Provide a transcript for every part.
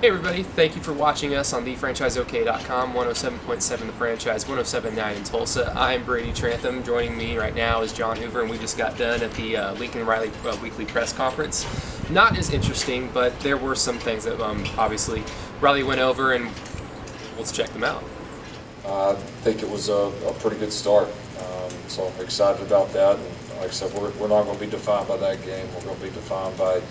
Hey everybody, thank you for watching us on thefranchiseok.com, 107.7 The Franchise, 107.9 in Tulsa. I'm Brady Trantham. Joining me right now is John Hoover, and we just got done at the Lincoln Riley weekly press conference. Not as interesting, but there were some things that obviously Riley went over, and let's check them out. I think it was a pretty good start, so I'm excited about that. And like I said, we're not going to be defined by that game. We're going to be defined by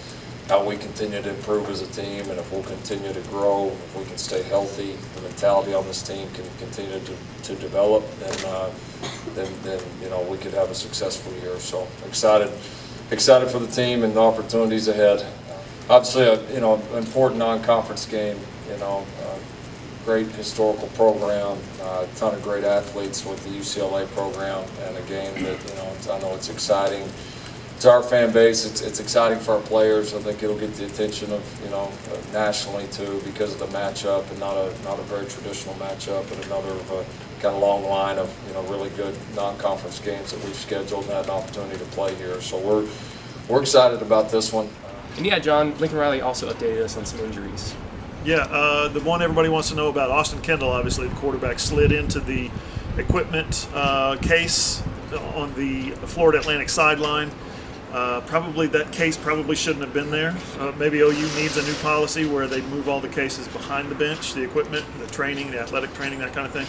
how we continue to improve as a team, and if we'll continue to grow, if we can stay healthy, the mentality on this team can continue to develop, then you know, we could have a successful year. So excited for the team and the opportunities ahead. Obviously, an important non-conference game. Great historical program, a ton of great athletes with the UCLA program, and a game that I know it's exciting to our fan base. It's exciting for our players. I think it'll get the attention of nationally too, because of the matchup, and not a very traditional matchup, but another of a kind of long line of really good non-conference games that we've scheduled and had an opportunity to play here. So we're excited about this one. And yeah, John, Lincoln Riley also updated us on some injuries. Yeah, the one everybody wants to know about, Austin Kendall, obviously the quarterback, slid into the equipment case on the Florida Atlantic sideline. Probably that case probably shouldn't have been there. Maybe OU needs a new policy where they move all the cases behind the bench, the equipment, the training, the athletic training, that kind of thing.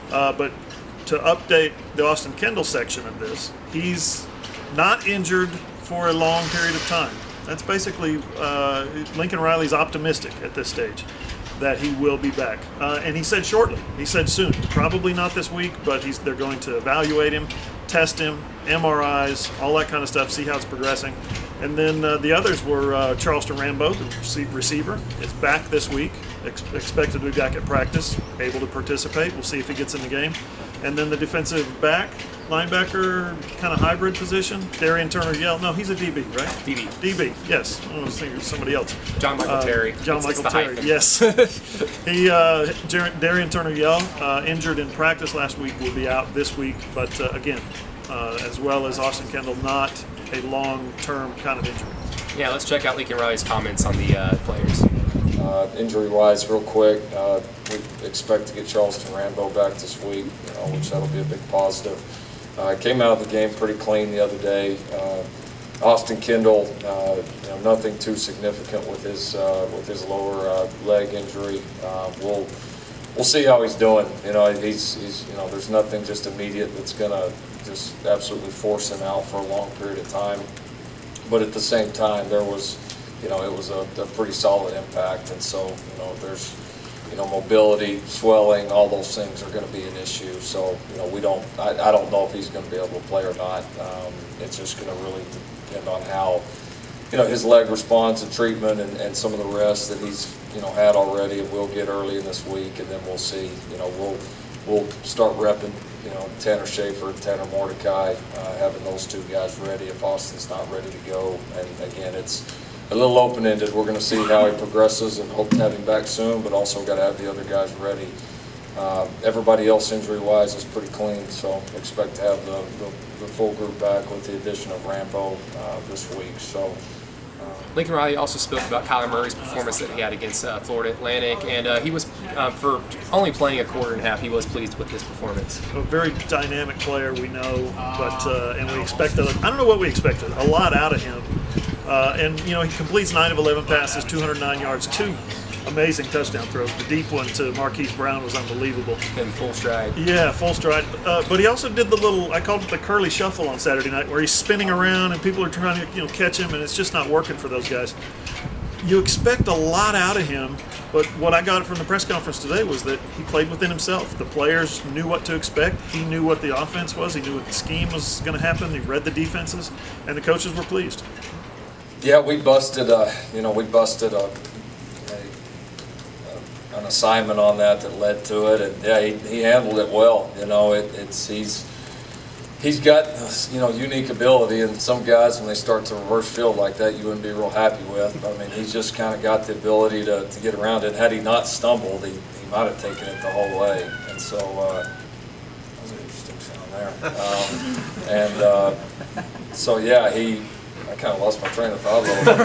But to update the Austin Kendall section of this, he's not injured for a long period of time. That's basically, Lincoln Riley's optimistic at this stage that he will be back. And he said shortly, he said soon, probably not this week, but they're going to evaluate him, test him, MRIs, all that kind of stuff, see how it's progressing. And then the others were Charleston Rambo, the receiver, is back this week, expected to be back at practice, able to participate. We'll see if he gets in the game. And then the defensive back, linebacker, kind of hybrid position, Darian Turner-Yell. No, he's a DB, right? DB, yes. I was thinking of somebody else. John Michael Terry. John Michael Terry, yes. Darian Turner-Yell, injured in practice last week, will be out this week. But again, as well as Austin Kendall, not a long-term kind of injury. Yeah, let's check out Lincoln Riley's comments on the players. Injury-wise, real quick, we expect to get Charleston Rambo back this week, which that'll be a big positive. Came out of the game pretty clean the other day. Austin Kendall, nothing too significant with his lower leg injury. We'll see how he's doing. He's there's nothing just immediate that's gonna just absolutely force him out for a long period of time. But at the same time, there was, it was a pretty solid impact, and so there's mobility, swelling, all those things are going to be an issue. So I don't know if he's going to be able to play or not. It's just going to really depend on how his leg responds to treatment and some of the rest that he's had already, and we'll get early in this week, and then we'll see. We'll start repping Tanner Schaefer and Tanner Mordecai, having those two guys ready if Austin's not ready to go. And again, it's a little open-ended. We're going to see how he progresses and hope to have him back soon, but also got to have the other guys ready. Everybody else injury-wise is pretty clean, so expect to have the full group back with the addition of Rambo this week. So. Lincoln Riley also spoke about Kyler Murray's performance that he had against Florida Atlantic, and he was, for only playing a quarter and a half, he was pleased with his performance. A very dynamic player, we know, but and we expected, I don't know what we expected, a lot out of him. And he completes 9 of 11 passes, 209 yards, 2 amazing touchdown throws. The deep one to Marquise Brown was unbelievable. In full stride. Yeah, full stride. But he also did the little, I called it the curly shuffle on Saturday night, where he's spinning around and people are trying to catch him, and it's just not working for those guys. You expect a lot out of him, but what I got from the press conference today was that he played within himself. The players knew what to expect. He knew what the offense was. He knew what the scheme was going to happen. He read the defenses, and the coaches were pleased. Yeah, we busted an assignment on that led to it, and yeah, he handled it well. He's got unique ability, and some guys, when they start to reverse field like that, you wouldn't be real happy with. But I mean, he's just kind of got the ability to get around it. Had he not stumbled, he might have taken it the whole way. And so that was an interesting sound there. So yeah, he I kind of lost my train of thought a little bit.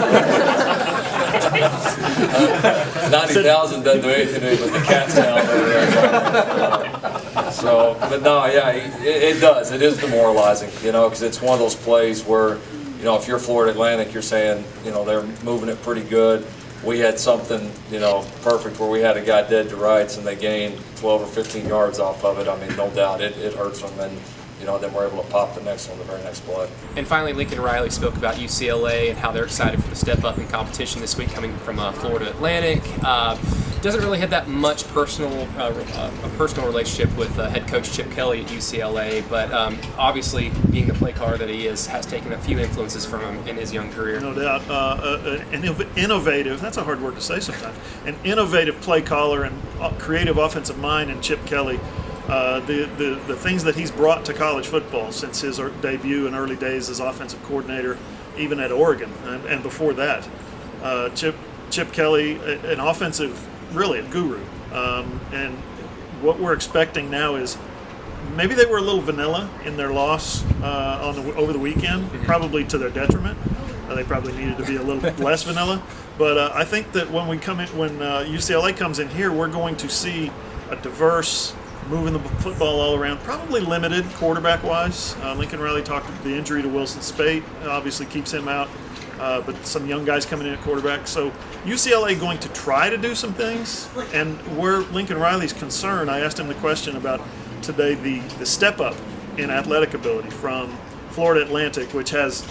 90,000 doesn't do anything to me with the cat's down there. So, but no, yeah, it does. It is demoralizing, because it's one of those plays where, if you're Florida Atlantic, you're saying, they're moving it pretty good. We had something, perfect where we had a guy dead to rights and they gained 12 or 15 yards off of it. I mean, no doubt it hurts them, and then we're able to pop the next one, the very next play. And finally, Lincoln Riley spoke about UCLA and how they're excited for the step up in competition this week coming from Florida Atlantic. Doesn't really have that much personal relationship with head coach Chip Kelly at UCLA, but obviously, being the play caller that he is, has taken a few influences from him in his young career. No doubt. An innovative, that's a hard word to say sometimes, an innovative play caller and creative offensive mind in Chip Kelly. The things that he's brought to college football since his debut in early days as offensive coordinator, even at Oregon, and before that, Chip Kelly, an offensive, really a guru. And what we're expecting now is maybe they were a little vanilla in their loss over the weekend, probably to their detriment. They probably needed to be a little less vanilla. But I think that when UCLA comes in here, we're going to see a diverse, moving the football all around, probably limited quarterback-wise. Lincoln Riley talked about the injury to Wilson Spate, obviously keeps him out, but some young guys coming in at quarterback. So UCLA going to try to do some things, and where Lincoln Riley's concerned, I asked him the question about today the step-up in athletic ability from Florida Atlantic, which has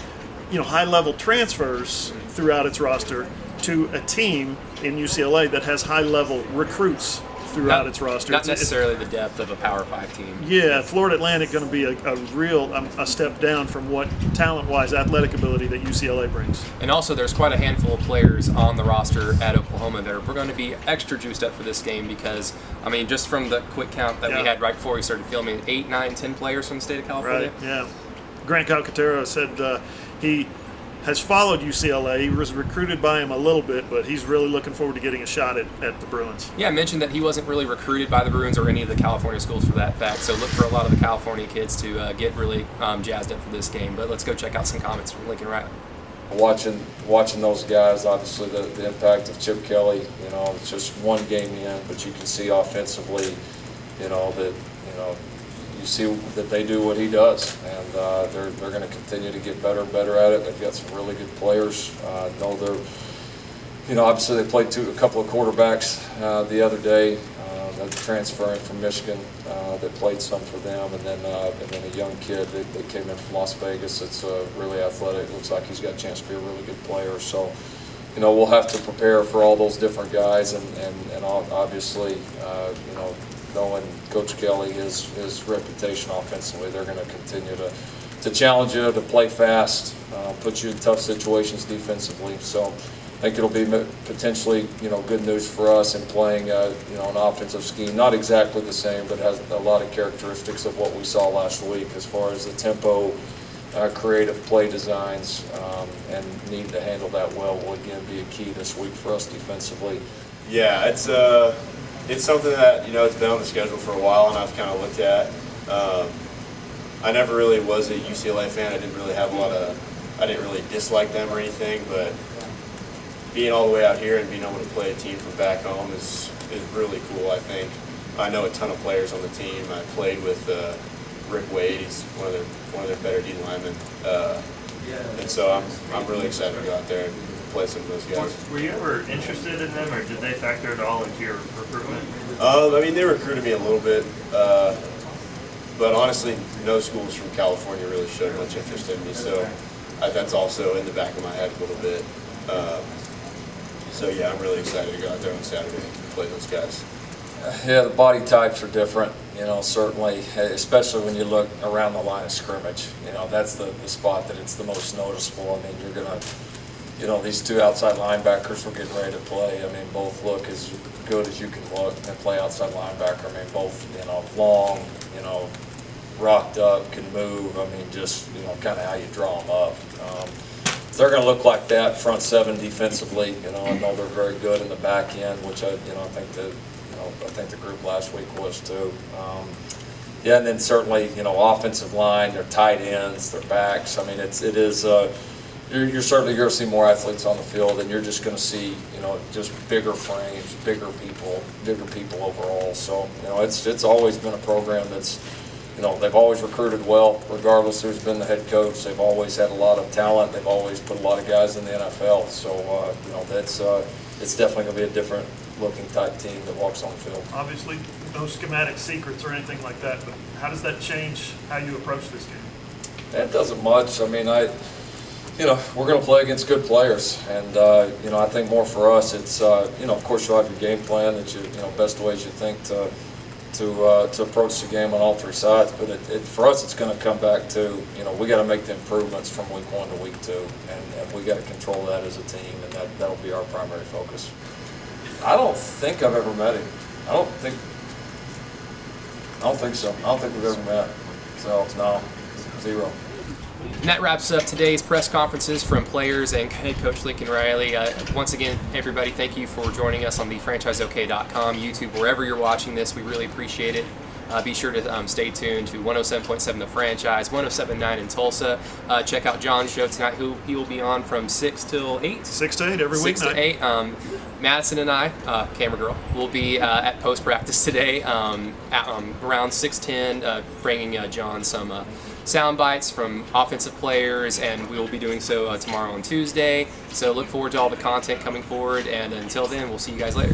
high-level transfers throughout its roster, to a team in UCLA that has high-level recruits throughout its roster. Not necessarily the depth of a Power 5 team. Yeah, Florida Atlantic going to be a real a step down from what talent-wise, athletic ability that UCLA brings. And also, there's quite a handful of players on the roster at Oklahoma that are going to be extra juiced up for this game because, just from the quick count that we had right before we started filming, 8, 9, 10 players from the state of California. Right, yeah. Grant Calcaterra said he has followed UCLA. He was recruited by him a little bit, but he's really looking forward to getting a shot at the Bruins. Yeah, I mentioned that he wasn't really recruited by the Bruins or any of the California schools for that fact, so look for a lot of the California kids to get really jazzed up for this game. But let's go check out some comments from Lincoln Riley. Watching those guys, obviously the impact of Chip Kelly, it's just one game in, but you can see offensively, that, you see that they do what he does, and they're going to continue to get better and better at it. They've got some really good players. Obviously they played a couple of quarterbacks the other day. That's transferring from Michigan that played some for them, and then a young kid that came in from Las Vegas that's really athletic. Looks like he's got a chance to be a really good player. So, we'll have to prepare for all those different guys, and obviously, knowing Coach Kelly, his reputation offensively, they're going to continue to challenge you, to play fast, put you in tough situations defensively. So I think it'll be potentially, good news for us in playing, an offensive scheme. Not exactly the same, but has a lot of characteristics of what we saw last week as far as the tempo, creative play designs, and needing to handle that well will again be a key this week for us defensively. Yeah, it's something that, it's been on the schedule for a while, and I've kind of looked at. I never really was a UCLA fan. I didn't really dislike them or anything, but being all the way out here and being able to play a team from back home is really cool, I think. I know a ton of players on the team. I played with Rick Wade. He's one of their better D linemen. And so I'm really excited to go out there and play some of those guys. Were you ever interested in them, or did they factor at all into your recruitment? They recruited me a little bit, but honestly, no schools from California really showed much interest in me, so that's also in the back of my head a little bit. So yeah, I'm really excited to go out there on Saturday and play those guys. Yeah, the body types are different, certainly, especially when you look around the line of scrimmage. That's the spot that it's the most noticeable. You're going to, these two outside linebackers we're getting ready to play, both look as good as you can look and play outside linebacker. Both, long, rocked up, can move. Just, kind of how you draw them up. They're going to look like that front seven defensively. I know they're very good in the back end, which I think the group last week was too. Yeah, and then certainly, offensive line, their tight ends, their backs. It is you're certainly going to see more athletes on the field, and you're just going to see, you know, just bigger frames, bigger people overall. So, you know, it's always been a program that's, you know, they've always recruited well, regardless who's been the head coach. They've always had a lot of talent. They've always put a lot of guys in the NFL. So, you know, it's definitely going to be a different looking type team that walks on the field. Obviously, no schematic secrets or anything like that, but how does that change how you approach this game? It doesn't much. I mean, you know, we're going to play against good players, and you know, I think more for us, it's you know, of course you'll have your game plan that you know, best ways you think to approach the game on all three sides. But for us, it's going to come back to, you know, we got to make the improvements from week 1 to week 2, and we got to control that as a team, and that'll be our primary focus. I don't think I've ever met him. I don't think so. I don't think we've ever met. So no, 0. And that wraps up today's press conferences from players and head coach Lincoln Riley. Once again, everybody, thank you for joining us on the franchiseok.com, YouTube, wherever you're watching this. We really appreciate it. Be sure to stay tuned to 107.7 The Franchise, 107.9 in Tulsa. Check out John's show tonight. He will be on from 6 till 8. 6 to 8 every weeknight. 6 to 8. Madison and I, camera girl, will be at post practice today at around 6:10, bringing John some sound bites from offensive players, and we will be doing so tomorrow on Tuesday. So look forward to all the content coming forward, and until then, we'll see you guys later.